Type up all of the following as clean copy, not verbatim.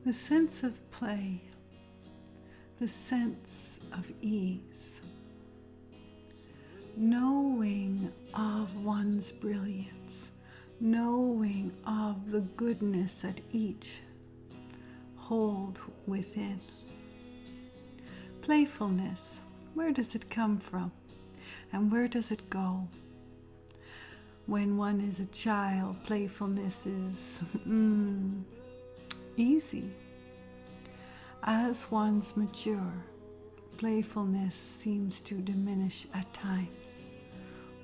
The sense of play, the sense of ease, knowing of one's brilliance, knowing of the goodness that each hold within. Playfulness, where does it come from and where does it go? When one is a child, playfulness is easy. As one's mature, playfulness seems to diminish at times.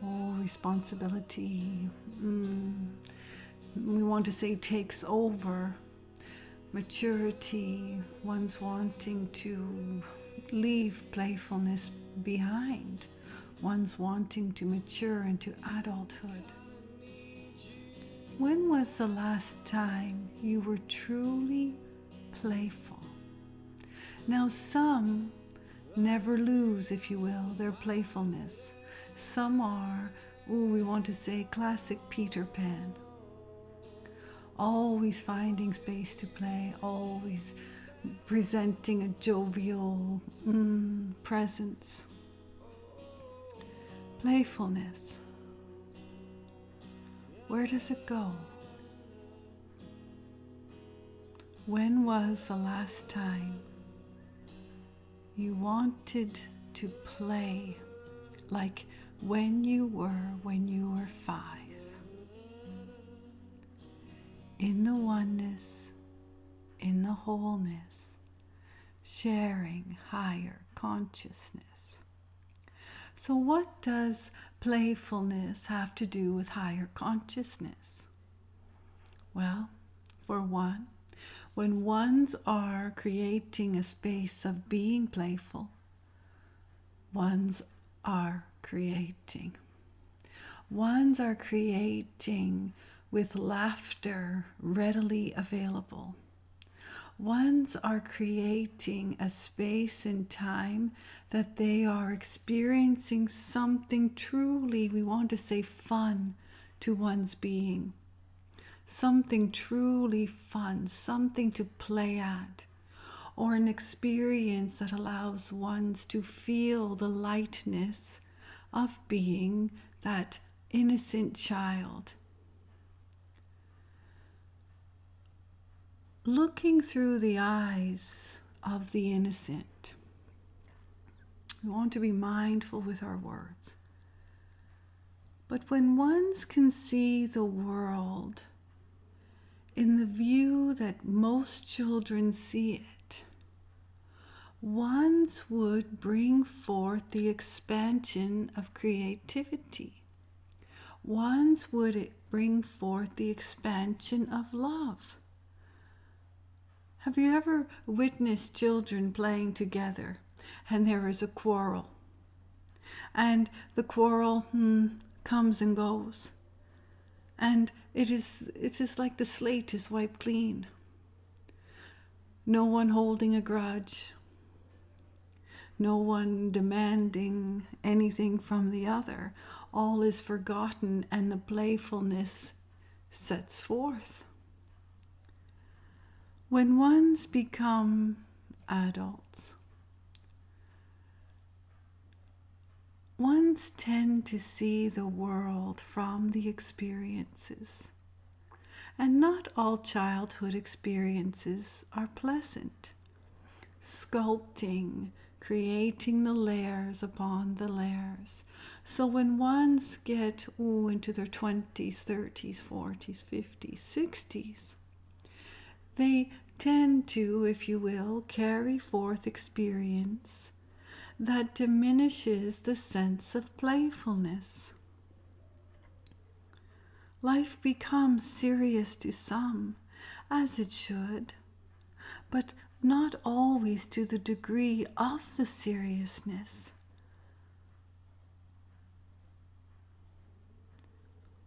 Oh, responsibility, we want to say takes over. Maturity, one's wanting to leave playfulness behind. One's wanting to mature into adulthood. When was the last time you were truly playful? Now, some never lose, if you will, their playfulness. Some are, we want to say, classic Peter Pan. Always finding space to play, always presenting a jovial presence. Playfulness. Where does it go? When was the last time you wanted to play like when you were 5? In the oneness, in the wholeness, sharing higher consciousness. So what does playfulness have to do with higher consciousness? Well, for one, when ones are creating a space of being playful, ones are creating. Ones are creating with laughter readily available. Ones are creating a space and time that they are experiencing something truly, we want to say, fun to one's being. Something truly fun, something to play at, or an experience that allows ones to feel the lightness of being that innocent child. Looking through the eyes of the innocent. We want to be mindful with our words. But when ones can see the world in the view that most children see it, ones would bring forth the expansion of creativity. Ones would bring forth the expansion of love. Have you ever witnessed children playing together and there is a quarrel? And the quarrel comes and goes. And it's just like the slate is wiped clean. No one holding a grudge. No one demanding anything from the other. All is forgotten and the playfulness sets forth. When ones become adults, ones tend to see the world from the experiences. And not all childhood experiences are pleasant. Sculpting, creating the layers upon the layers. So when ones get into their 20s, 30s, 40s, 50s, 60s, they tend to, if you will, carry forth experience that diminishes the sense of playfulness. Life becomes serious to some, as it should, but not always to the degree of the seriousness.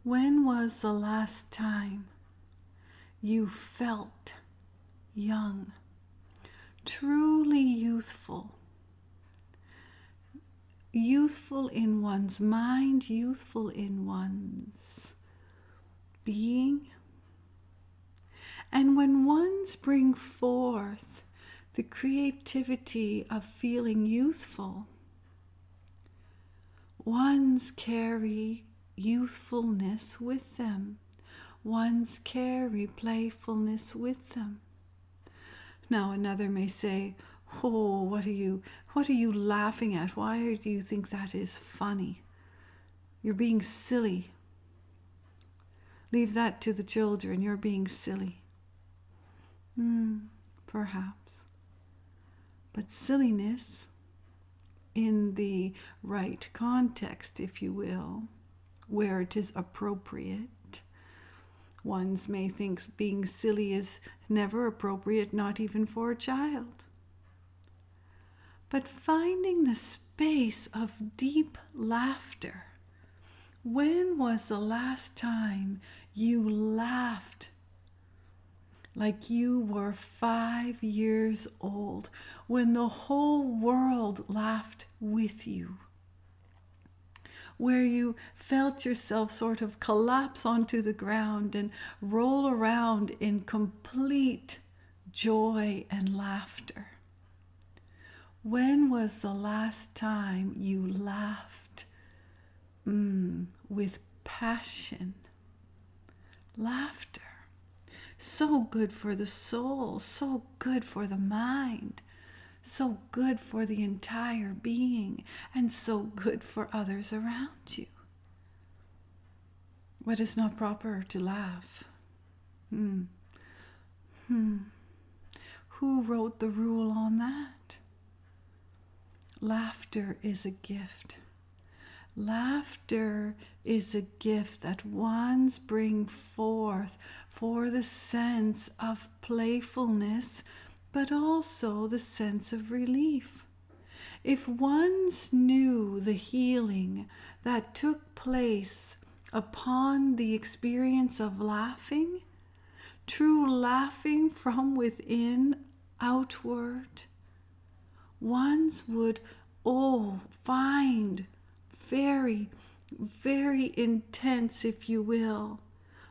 When was the last time you felt young, truly youthful. Youthful in one's mind, youthful in one's being. And when ones bring forth the creativity of feeling youthful, ones carry youthfulness with them. Ones carry playfulness with them. Now another may say, "Oh, what are you laughing at? Why do you think that is funny? You're being silly. Leave that to the children. You're being silly." Perhaps. But silliness, in the right context, if you will, where it is appropriate. Ones may think being silly is never appropriate, not even for a child. But finding the space of deep laughter. When was the last time you laughed like you were 5 years old, when the whole world laughed with you? Where you felt yourself sort of collapse onto the ground and roll around in complete joy and laughter. When was the last time you laughed with passion? Laughter. So good for the soul, so good for the mind, so good for the entire being, and so good for others around you. But it's not proper to laugh. Who wrote the rule on that? Laughter is a gift. Laughter is a gift that ones bring forth for the sense of playfulness, but also the sense of relief. If ones knew the healing that took place upon the experience of laughing, true laughing from within outward, ones would, find very, very intense, if you will,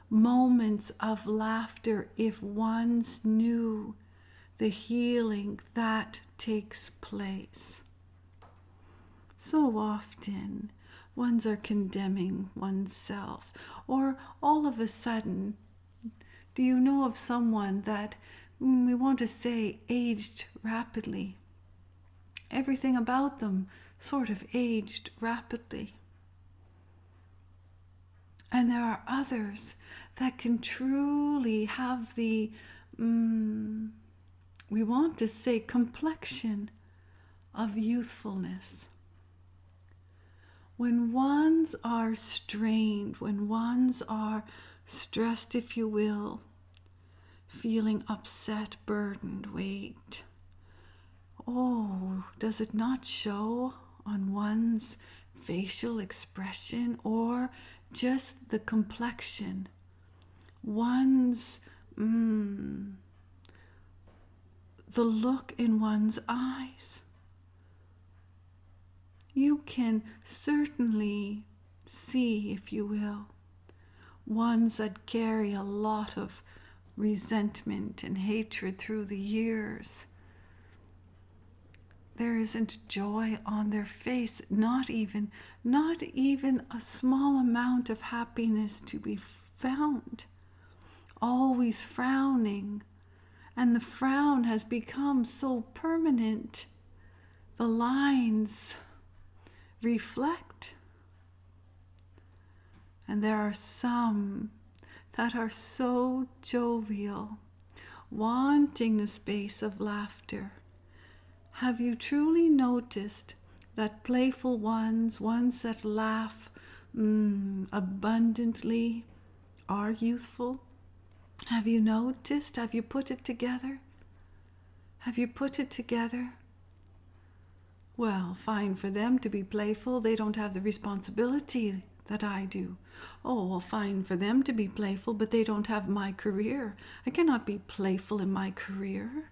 moments of laughter if ones knew the healing that takes place. So often, ones are condemning oneself, or all of a sudden, do you know of someone that, we want to say, aged rapidly? Everything about them sort of aged rapidly. And there are others that can truly have the, we want to say, complexion of youthfulness. When ones are strained, when ones are stressed, if you will, feeling upset, burdened, weight, does it not show on one's facial expression or just the complexion? One's, the look in one's eyes. You can certainly see, if you will, ones that carry a lot of resentment and hatred through the years. There isn't joy on their face, not even a small amount of happiness to be found. Always frowning, and the frown has become so permanent. The lines reflect. And there are some that are so jovial, wanting the space of laughter. Have you truly noticed that playful ones that laugh abundantly, are youthful? Have you noticed? Have you put it together? Have you put it together? Well, fine for them to be playful. They don't have the responsibility that I do. Oh, well, fine for them to be playful, but they don't have my career. I cannot be playful in my career.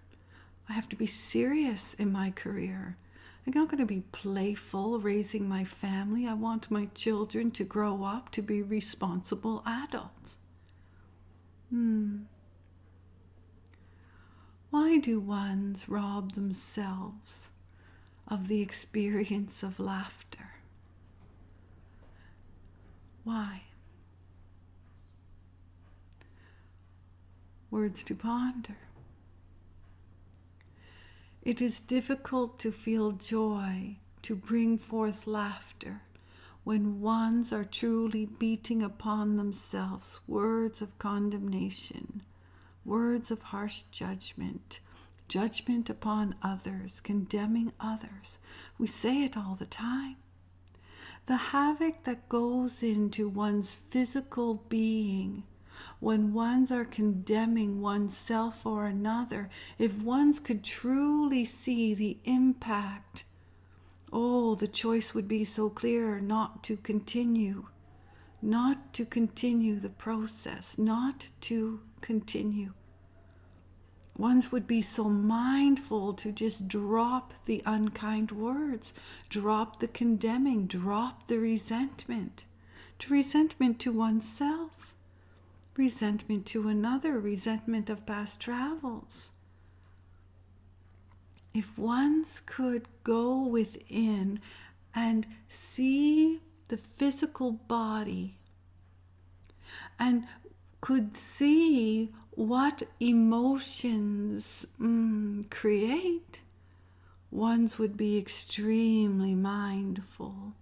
I have to be serious in my career. I'm not going to be playful raising my family. I want my children to grow up to be responsible adults. Why do ones rob themselves of the experience of laughter? Why? Words to ponder. It is difficult to feel joy, to bring forth laughter, when ones are truly beating upon themselves words of condemnation, words of harsh judgment, judgment upon others, condemning others. We say it all the time. The havoc that goes into one's physical being when ones are condemning oneself or another, if ones could truly see the impact, oh, the choice would be so clear not to continue the process, not to continue. Ones would be so mindful to just drop the unkind words, drop the condemning, drop the resentment to oneself, resentment to another, resentment of past travels. If ones could go within and see the physical body and could see what emotions create, ones would be extremely mindful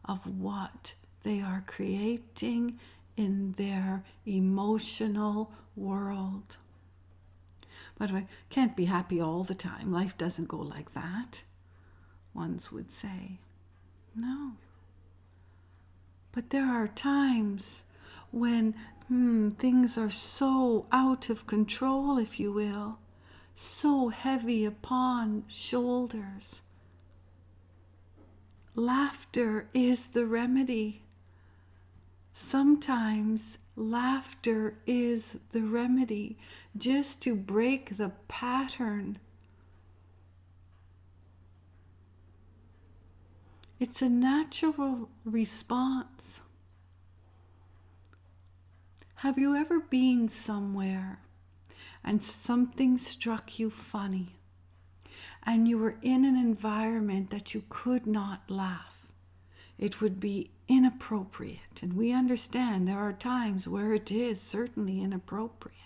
of what they are creating in their emotional world. But I can't be happy all the time. Life doesn't go like that, ones would say. No. But there are times when things are so out of control, if you will, so heavy upon shoulders. Laughter is the remedy. Sometimes laughter is the remedy, just to break the pattern. It's a natural response. Have you ever been somewhere and something struck you funny, and you were in an environment that you could not laugh? It would be inappropriate, and we understand there are times where it is certainly inappropriate.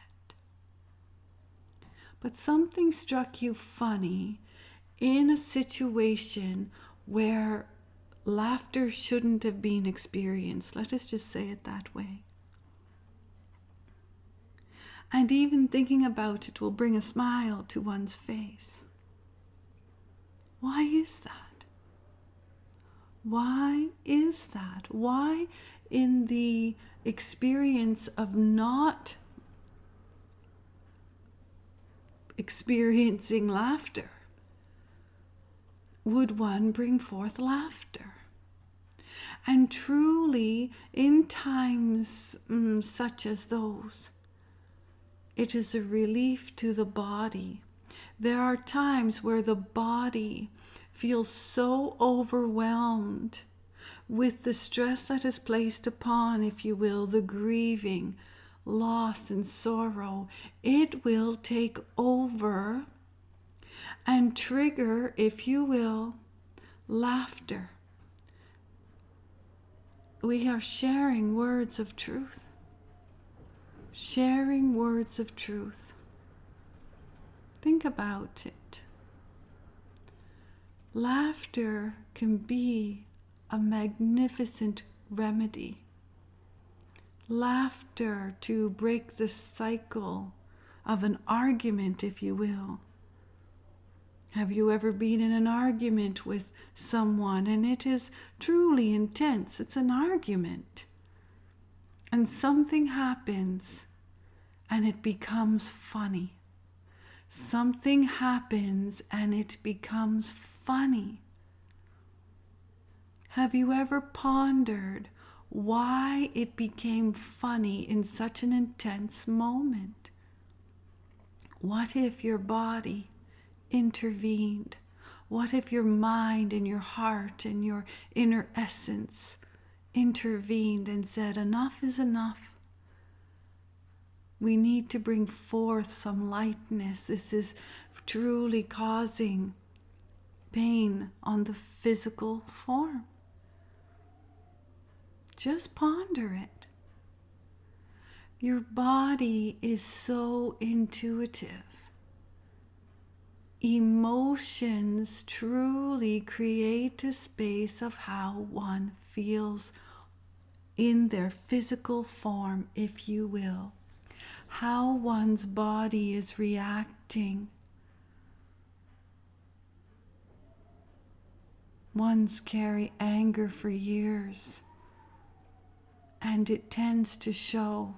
But something struck you funny in a situation where laughter shouldn't have been experienced. Let us just say it that way. And even thinking about it will bring a smile to one's face. Why is that? Why is that? Why, in the experience of not experiencing laughter, would one bring forth laughter? And truly, in times such as those, it is a relief to the body. There are times where the body feels so overwhelmed with the stress that is placed upon, if you will, the grieving, loss, and sorrow. It will take over and trigger, if you will, laughter. We are sharing words of truth. Sharing words of truth. Think about it. Laughter can be a magnificent remedy. Laughter to break the cycle of an argument, if you will. Have you ever been in an argument with someone and it is truly intense? It's an argument. And something happens and it becomes funny. Something happens and it becomes funny. Have you ever pondered why it became funny in such an intense moment. What if your body intervened? What if your mind and your heart and your inner essence intervened and said, enough is enough. We need to bring forth some lightness. This is truly causing pain on the physical form. Just ponder it. Your body is so intuitive. Emotions truly create a space of how one feels in their physical form, if you will. How one's body is reacting. Ones carry anger for years, and it tends to show.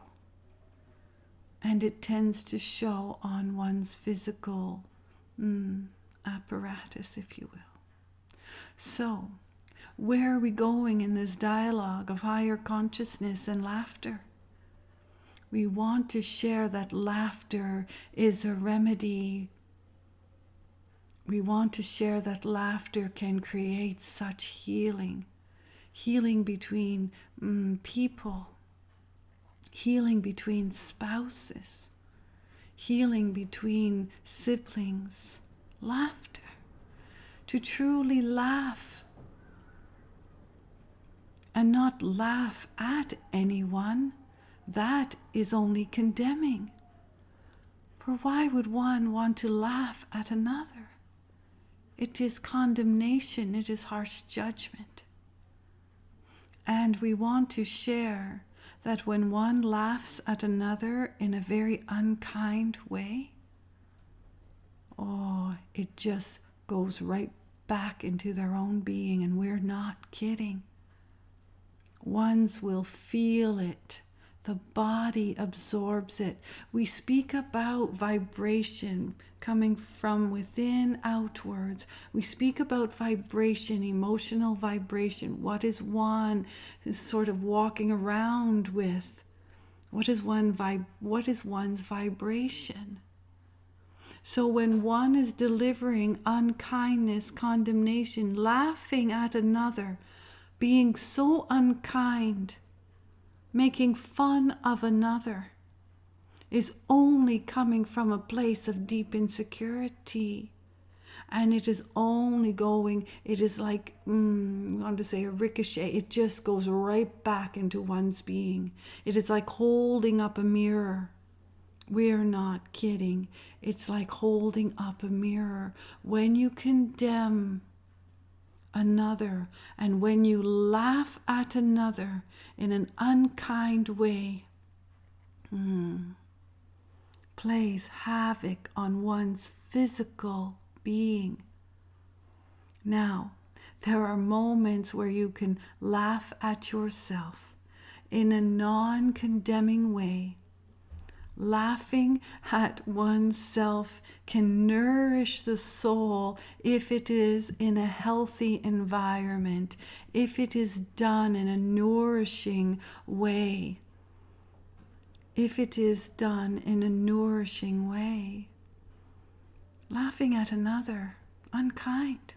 And it tends to show on one's physical apparatus, if you will. So, where are we going in this dialogue of higher consciousness and laughter? We want to share that laughter is a remedy. We want to share that laughter can create such healing. Healing between people. Healing between spouses. Healing between siblings. Laughter. To truly laugh. And not laugh at anyone. That is only condemning. For why would one want to laugh at another? It is condemnation. It is harsh judgment. And we want to share that when one laughs at another in a very unkind way, it just goes right back into their own being, and we're not kidding. Ones will feel it. The body absorbs it. We speak about vibration coming from within outwards. We speak about vibration, emotional vibration. What is one is sort of walking around with? What is one's vibration? So when one is delivering unkindness, condemnation, laughing at another, being so unkind, making fun of another, is only coming from a place of deep insecurity. And it is only going, it is like, I want to say a ricochet. It just goes right back into one's being. It is like holding up a mirror. We're not kidding. It's like holding up a mirror. When you condemn another, and when you laugh at another in an unkind way, plays havoc on one's physical being. Now, there are moments where you can laugh at yourself in a non-condemning way. Laughing at oneself can nourish the soul if it is in a healthy environment, if it is done in a nourishing way. If it is done in a nourishing way. Laughing at another, unkind.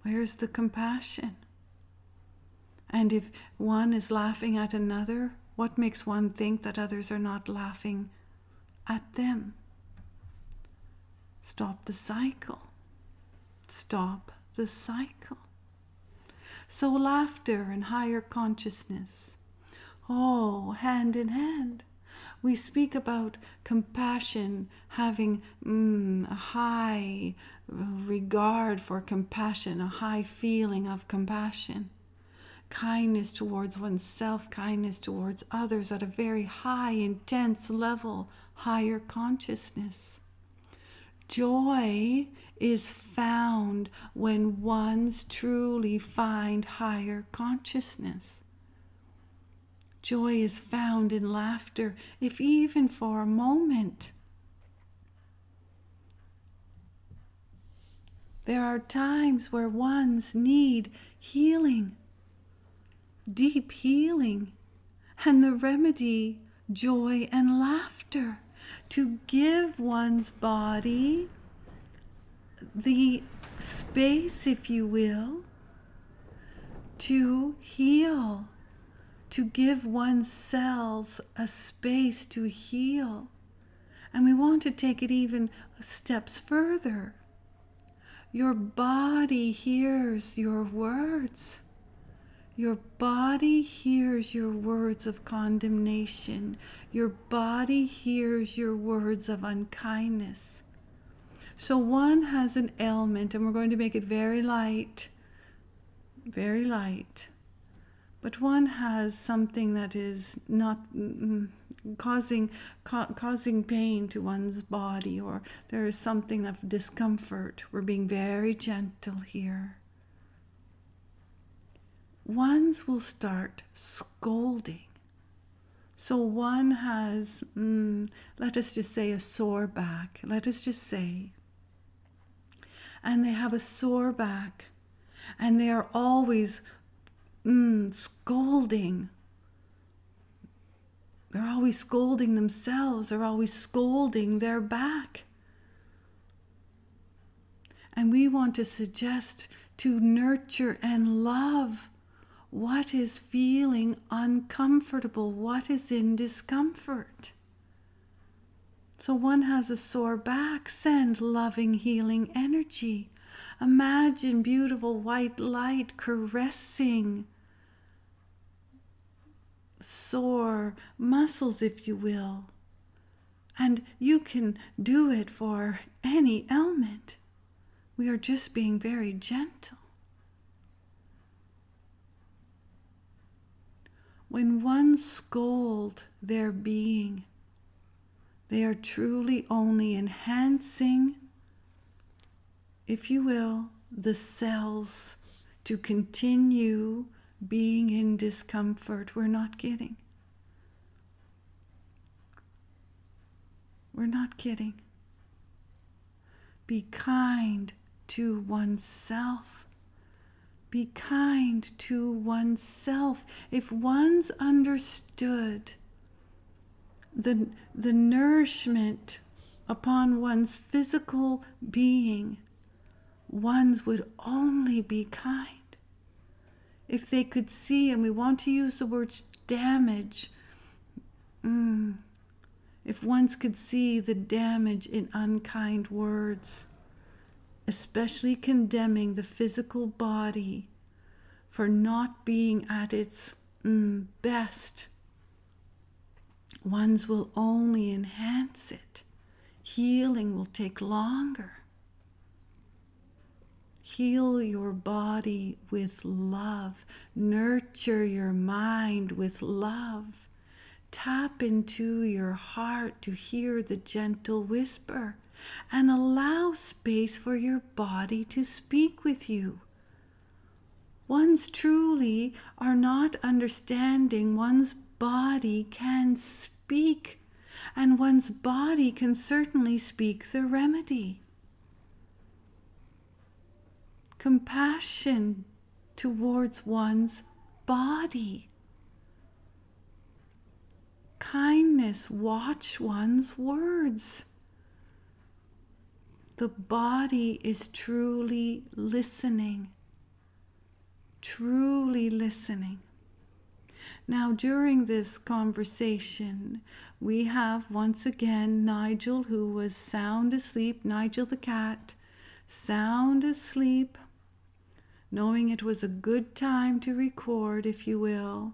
Where's the compassion? And if one is laughing at another, what makes one think that others are not laughing at them? Stop the cycle. Stop the cycle. So laughter and higher consciousness, hand in hand. We speak about compassion, having a high regard for compassion, a high feeling of compassion. Kindness towards oneself, kindness towards others at a very high, intense level, higher consciousness. Joy is found when ones truly find higher consciousness. Joy is found in laughter, if even for a moment. There are times where ones need healing. deep healing, and the remedy, joy and laughter, to give one's body the space, if you will, to heal, to give one's cells a space to heal. And we want to take it even steps further. Your body hears your words. Your body hears your words of condemnation. Your body hears your words of unkindness. So one has an ailment, and we're going to make it very light, but one has something that is not causing pain to one's body, or there is something of discomfort. We're being very gentle here. Ones will start scolding. So one has, let us just say, a sore back. Let us just say. And they have a sore back, and they are always scolding. They're always scolding themselves. They're always scolding their back. And we want to suggest to nurture and love what is feeling uncomfortable, what is in discomfort. So one has a sore back, send loving, healing energy. Imagine beautiful white light caressing sore muscles, if you will. And you can do it for any ailment. We are just being very gentle. When one scolds their being, they are truly only enhancing, if you will, the cells to continue being in discomfort. We're not kidding. We're not kidding. Be kind to oneself. Be kind to oneself. If one's understood the nourishment upon one's physical being, ones would only be kind. If they could see, and we want to use the word damage, if ones could see the damage in unkind words, especially condemning the physical body for not being at its best, ones will only enhance it. Healing will take longer. Heal your body with love. Nurture your mind with love. Tap into your heart to hear the gentle whisper, and allow space for your body to speak with you. Ones truly are not understanding one's body can speak, and one's body can certainly speak the remedy. Compassion towards one's body. Kindness, watch one's words. The body is truly listening. Truly listening. Now, during this conversation, we have once again Nigel, who was sound asleep, Nigel the cat, sound asleep, knowing it was a good time to record, if you will,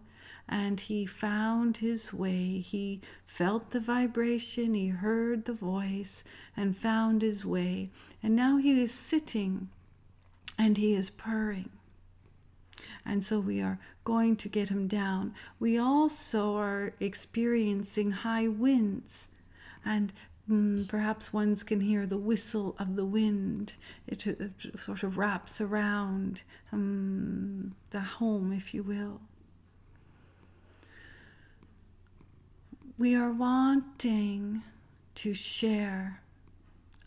and he found his way. He felt the vibration, he heard the voice, and found his way. And now he is sitting, and he is purring. And so we are going to get him down. We also are experiencing high winds, and perhaps ones can hear the whistle of the wind. It sort of wraps around the home, if you will. We are wanting to share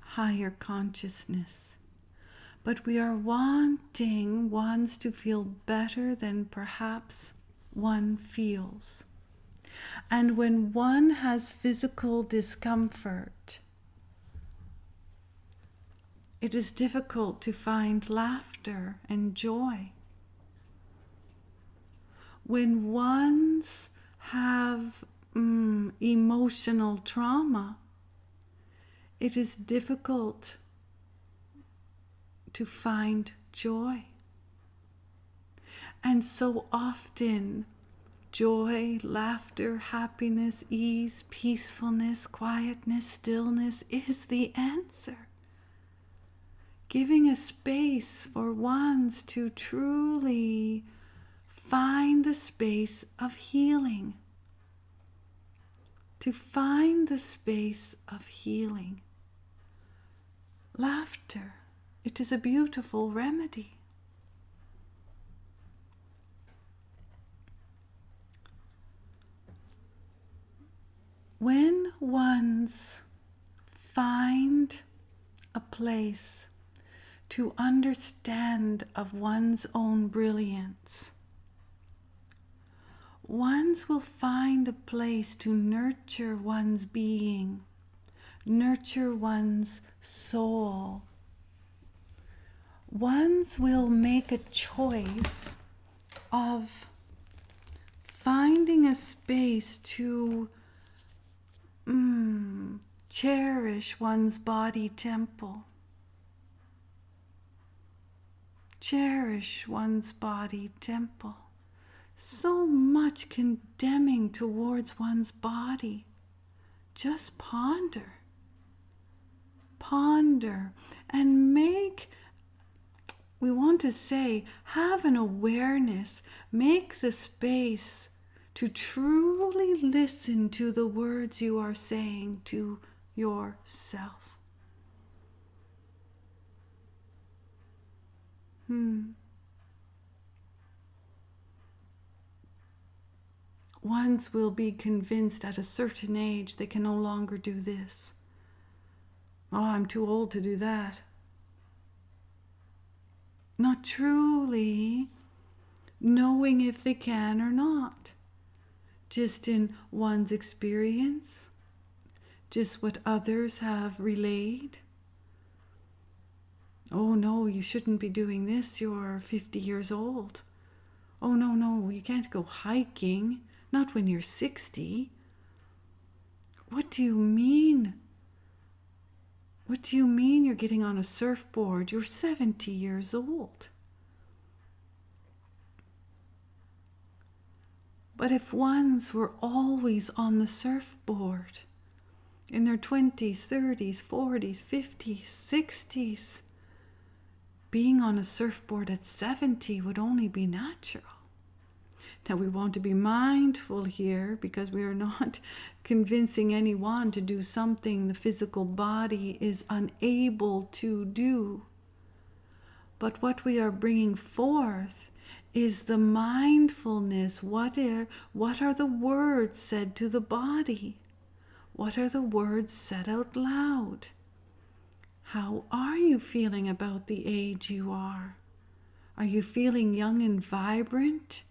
higher consciousness, but we are wanting ones to feel better than perhaps one feels. And when one has physical discomfort, it is difficult to find laughter and joy. When ones have emotional trauma, it is difficult to find joy. And so often, joy, laughter, happiness, ease, peacefulness, quietness, stillness is the answer. Giving a space for ones to truly find the space of healing. To find the space of healing. Laughter, it is a beautiful remedy. When ones find a place to understand of one's own brilliance, ones will find a place to nurture one's being, nurture one's soul. Ones will make a choice of finding a space to cherish one's body temple. Cherish one's body temple. So much condemning towards one's body. Just ponder. Ponder and we want to say, have an awareness. Make the space to truly listen to the words you are saying to yourself. Ones will be convinced at a certain age they can no longer do this. Oh, I'm too old to do that. Not truly knowing if they can or not. Just in one's experience. Just what others have relayed. Oh no, you shouldn't be doing this. You're 50 years old. Oh no, you can't go hiking. Not when you're 60. What do you mean? What do you mean you're getting on a surfboard? You're 70 years old. But if ones were always on the surfboard, in their 20s, 30s, 40s, 50s, 60s, being on a surfboard at 70 would only be natural. Now we want to be mindful here because we are not convincing anyone to do something the physical body is unable to do. But what we are bringing forth is the mindfulness. What are the words said to the body? What are the words said out loud? How are you feeling about the age you are? Are you feeling young and vibrant?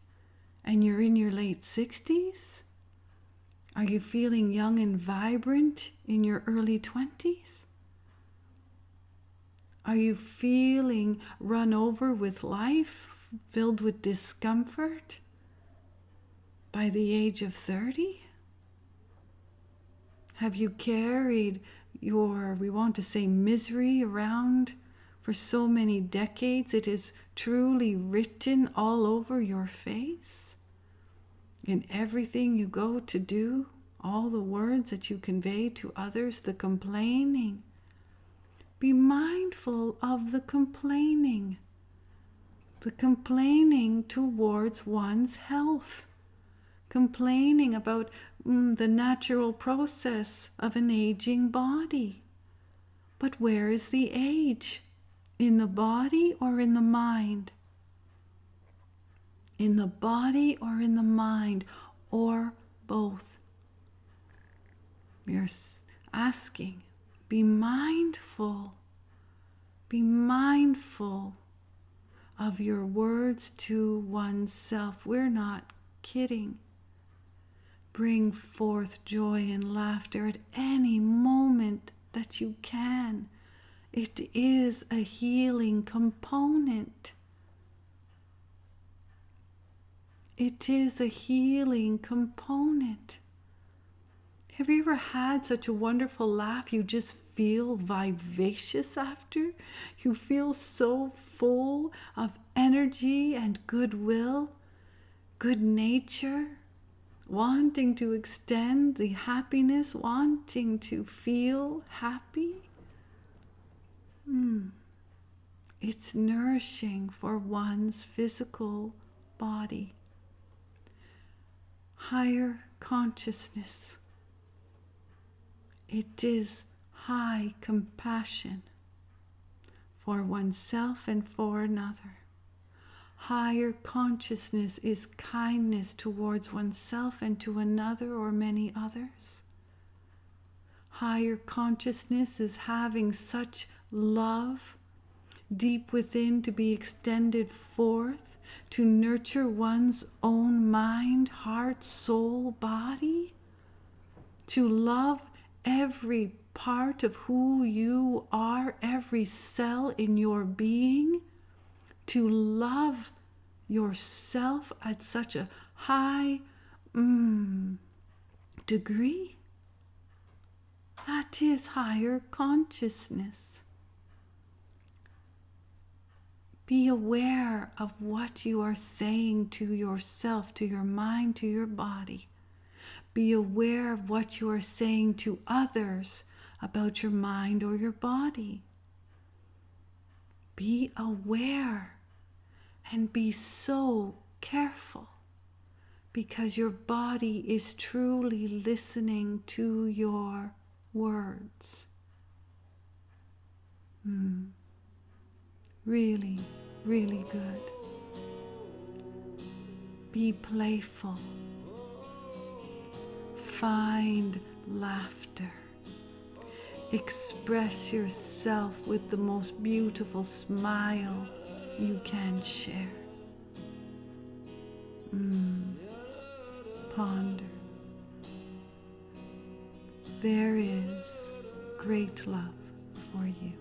And you're in your late 60s? Are you feeling young and vibrant in your early 20s? Are you feeling run over with life, filled with discomfort by the age of 30? Have you carried your, we want to say, misery around for so many decades? It is truly written all over your face. In everything you go to do, all the words that you convey to others, the complaining. Be mindful of the complaining. The complaining towards one's health. Complaining about the natural process of an aging body. But where is the age? In the body or in the mind? In the body or in the mind, or both? We are asking, be mindful. Be mindful of your words to oneself. We're not kidding. Bring forth joy and laughter at any moment that you can. It is a healing component. It is a healing component. Have you ever had such a wonderful laugh you just feel vivacious after? You feel so full of energy and goodwill, good nature, wanting to extend the happiness, wanting to feel happy. It's nourishing for one's physical body. Higher consciousness. It is high compassion for oneself and for another. Higher consciousness is kindness towards oneself and to another or many others. Higher consciousness is having such love deep within to be extended forth to nurture one's own mind, heart, soul, body, to love every part of who you are, every cell in your being, to love yourself at such a high degree. That is higher consciousness. Be aware of what you are saying to yourself, to your mind, to your body. Be aware of what you are saying to others about your mind or your body. Be aware and be so careful, because your body is truly listening to your words. Really, really good. Be playful. Find laughter. Express yourself with the most beautiful smile you can share. Ponder. There is great love for you.